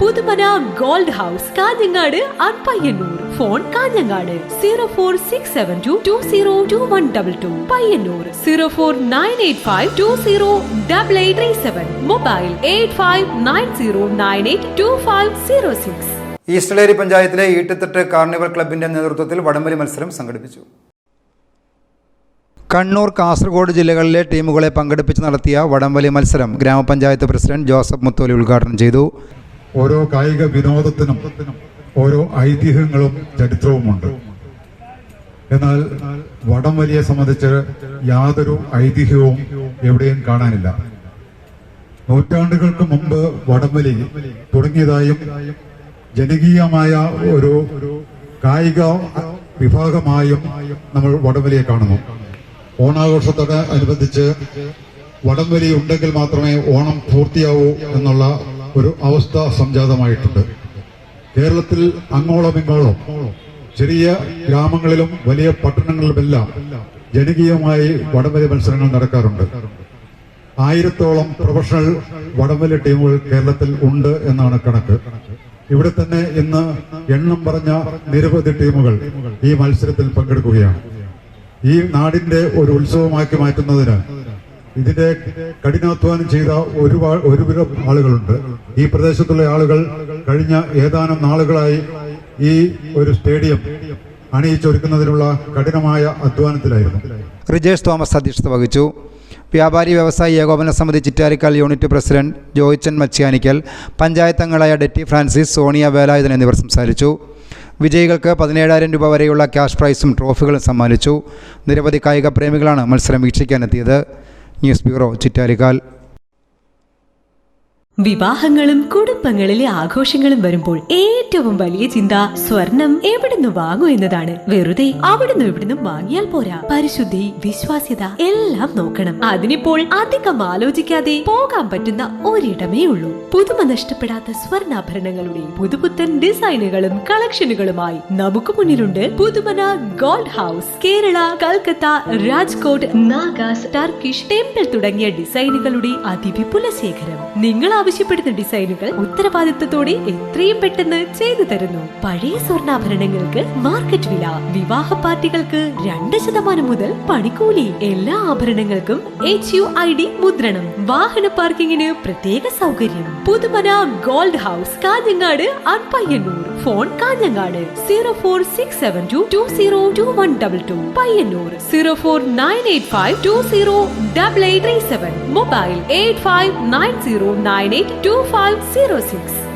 Puthumana gold house Kanhangad and Payyanur. Phone Kanhangad 0467220222, Payyanur 04985208837, mobile 8590982506. East Eleri പഞ്ചായത്തിലെ ഈട്ടിത്തട്ട് carnival ക്ലബിന്റെ നേതൃത്വത്തിൽ വടംവലി മത്സരം സംഘടിപ്പിച്ചു. കണ്ണൂർ, കാസർഗോഡ് ജില്ലകളിലെ ടീമുകളെ പങ്കെടുപ്പിച്ച് നടത്തിയ വടംവലി മത്സരം ഗ്രാമപഞ്ചായത്ത് പ്രസിഡന്റ് ജോസഫ് മുത്തോലി ഉദ്ഘാടനം ചെയ്തു. ഓരോ കായിക വിനോദത്തിനും ഓരോ ഐതിഹ്യങ്ങളും ചരിത്രവുമുണ്ട്. എന്നാൽ വടംവലിയെ സംബന്ധിച്ച് യാതൊരു ഐതിഹ്യവും എവിടെയും കാണാനില്ല. നൂറ്റാണ്ടുകൾക്ക് മുമ്പ് വടംവലി തുടങ്ങിയതായും ജനകീയമായ ഒരു കായിക വിഭാഗമായും നമ്മൾ വടംവലിയെ കാണുന്നു. ഓണാഘോഷത്തോട് അനുബന്ധിച്ച് വടംവലി ഉണ്ടെങ്കിൽ മാത്രമേ ഓണം പൂർത്തിയാവൂ എന്നുള്ള ഒരു അവസ്ഥ സംജാതമായിട്ടുണ്ട്. കേരളത്തിൽ അങ്ങോളം ഇങ്ങോളം ചെറിയ ഗ്രാമങ്ങളിലും വലിയ പട്ടണങ്ങളിലുമെല്ലാം ജനകീയമായി വടംവലി മത്സരങ്ങൾ നടക്കാറുണ്ട്. 1000-ഓളം പ്രൊഫഷണൽ വടംവലി ടീമുകൾ കേരളത്തിൽ ഉണ്ട് എന്നാണ് കണക്ക്. ഇവിടെ തന്നെ ഇന്ന് എണ്ണം പറഞ്ഞ നിരവധി ടീമുകൾ ഈ മത്സരത്തിൽ പങ്കെടുക്കുകയാണ്. ഈ നാടിന്റെ ഒരു ഉത്സവമാക്കി മാറ്റുന്നതിന് ഇതിന്റെ കഠിനാധ്വാനം ചെയ്ത ഒരുവിധം ആളുകളുണ്ട്. ഈ പ്രദേശത്തുള്ള ആളുകൾ കഴിഞ്ഞ ഏതാനും നാളുകളായി ഈ ഒരു സ്റ്റേഡിയം അണിയിച്ചൊരുക്കുന്നതിനുള്ള കഠിനമായ അധ്വാനത്തിലായിരുന്നു. റിജേഷ് തോമസ് അധ്യക്ഷത വഹിച്ചു. വ്യാപാരി വ്യവസായി ഏകോപന സമിതി ചിറ്റാരിക്കാൽ യൂണിറ്റ് പ്രസിഡന്റ് ജോയിച്ചൻ മച്ചിയാനിക്കൽ, പഞ്ചായത്ത് അംഗങ്ങളായ ഡെറ്റി ഫ്രാൻസിസ്, സോണിയ വേലായുധൻ എന്നിവർ സംസാരിച്ചു. വിജയികൾക്ക് 17,000 രൂപ വരെയുള്ള ക്യാഷ് പ്രൈസും ട്രോഫികളും സമ്മാനിച്ചു. നിരവധി കായിക പ്രേമികളാണ് മത്സരം വീക്ഷിക്കാനെത്തിയത്. News bureau, Chittarikkal. വിവാഹങ്ങളും കുടുംബങ്ങളിലെ ആഘോഷങ്ങളും വരുമ്പോൾ ഏറ്റവും വലിയ ചിന്ത സ്വർണം എവിടുന്ന് വാങ്ങൂ എന്നതാണ്. വെറുതെ അവിടുന്ന് ഇവിടുന്ന് വാങ്ങിയാൽ പോരാ, പരിശുദ്ധി, വിശ്വാസ്യത എല്ലാം നോക്കണം. അതിനിപ്പോൾ അധികം ആലോചിക്കാതെ പോകാൻ പറ്റുന്ന ഒരിടമേ ഉള്ളൂ. പുതുമ നഷ്ടപ്പെടാത്ത സ്വർണ്ണാഭരണങ്ങളുടെ പുതുപുത്തൻ ഡിസൈനുകളും കളക്ഷനുകളുമായി നമുക്ക് മുന്നിലുണ്ട് Puthumana gold house. Kerala, Calcutta, Rajkot, Nagas, Turkish, temple തുടങ്ങിയ ഡിസൈനുകളുടെ അതിവിപുല ശേഖരം. നിങ്ങൾ ആവശ്യപ്പെടുന്ന ഡിസൈനുകൾ ഉത്തരവാദിത്തത്തോടെ എത്രയും പെട്ടെന്ന് ചെയ്തു തരുന്നു. പഴയ സ്വർണ്ണാഭരണങ്ങൾക്ക് മാർക്കറ്റ് വില, വിവാഹ പാർട്ടികൾക്ക് 2% മുതൽ പണിക്കൂലി. എല്ലാ ആഭരണങ്ങൾക്കും HUID മുദ്രണം, വാഹന പാർക്കിങ്ങിന് പ്രത്യേക സൗകര്യം. Puthumana gold house Kanhangad and Payyanur. Phone Kanhangad 0467220222, Payyanur 04985208837, mobile 8590982506.